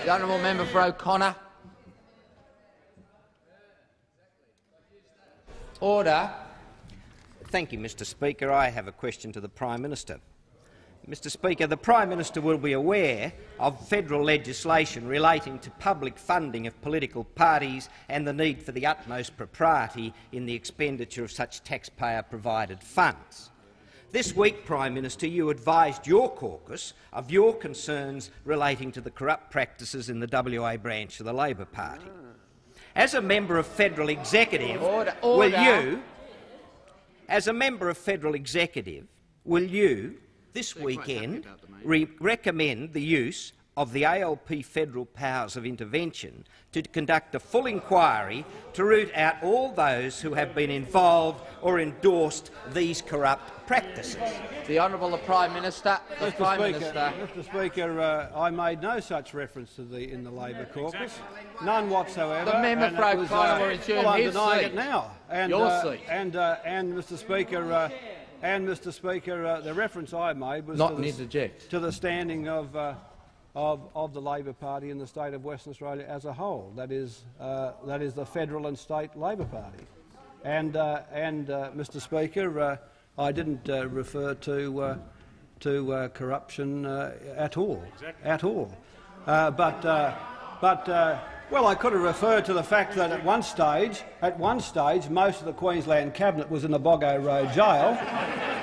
The honourable member for O'Connor. Order. Thank you, Mr Speaker. I have a question to the Prime Minister. Mr Speaker, the Prime Minister will be aware of federal legislation relating to public funding of political parties and the need for the utmost propriety in the expenditure of such taxpayer-provided funds. This week, Prime Minister, you advised your caucus of your concerns relating to the corrupt practices in the WA branch of the Labor Party. As a member of federal executive, will you this weekend recommend the use of the ALP federal powers of intervention to conduct a full inquiry to root out all those who have been involved or endorsed these corrupt practices? The Honourable Prime Minister. Mr Speaker, I made no such reference to in the Labor caucus, none whatsoever. The member for O'Connor will resume I'm his denying seat. it now. And, Your seat. And Mr Speaker, the reference I made was to the standing of the Labor Party in the state of Western Australia as a whole. That is the federal and state Labor Party. And Mr Speaker, I didn't refer to corruption at all. At all. Well, I could have referred to the fact that at one stage, most of the Queensland cabinet was in the Boggo Road jail.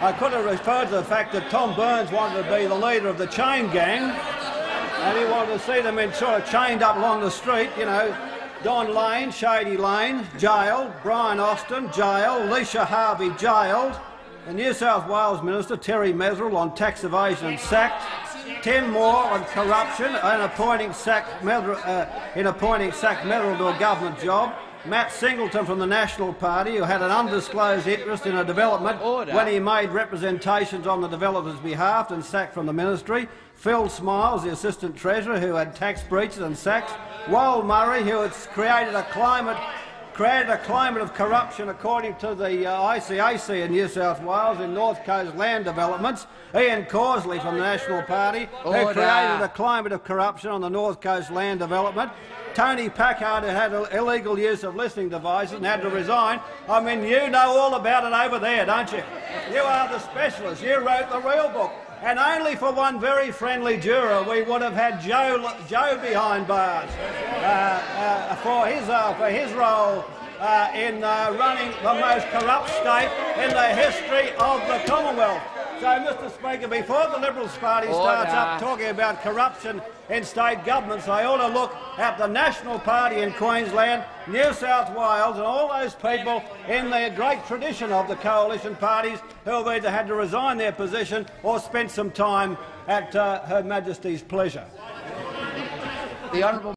I could have referred to the fact that Tom Burns wanted to be the leader of the chain gang, and he wanted to see them sort of chained up along the street. You know, Don Lane, Shady Lane, jailed. Brian Austin, jailed. Leisha Harvey, jailed. The New South Wales Minister, Terry Mesrel, on tax evasion, sacked. Tim Moore on corruption and appointing Sack Mesrel to a government job. Matt Singleton from the National Party, who had an undisclosed interest in a development when he made representations on the developer's behalf and sacked from the ministry. Phil Smiles, the Assistant Treasurer, who had tax breaches and sacked. Wal Murray, who had created a climate of corruption according to the ICAC in New South Wales in North Coast land developments. Ian Causley from the National Party, who created a climate of corruption on the North Coast land development. Tony Packard, who had illegal use of listening devices and had to resign. I mean, you know all about it over there, don't you? You are the specialist. You wrote the real book. And only for one very friendly juror we would have had Joe behind bars for his role in running the most corrupt state in the history of the Commonwealth. So, Mr Speaker, before the Liberals Party starts up talking about corruption in state governments, they ought to look at the National Party in Queensland, New South Wales and all those people in the great tradition of the coalition parties who have either had to resign their position or spent some time at Her Majesty's pleasure. The Honourable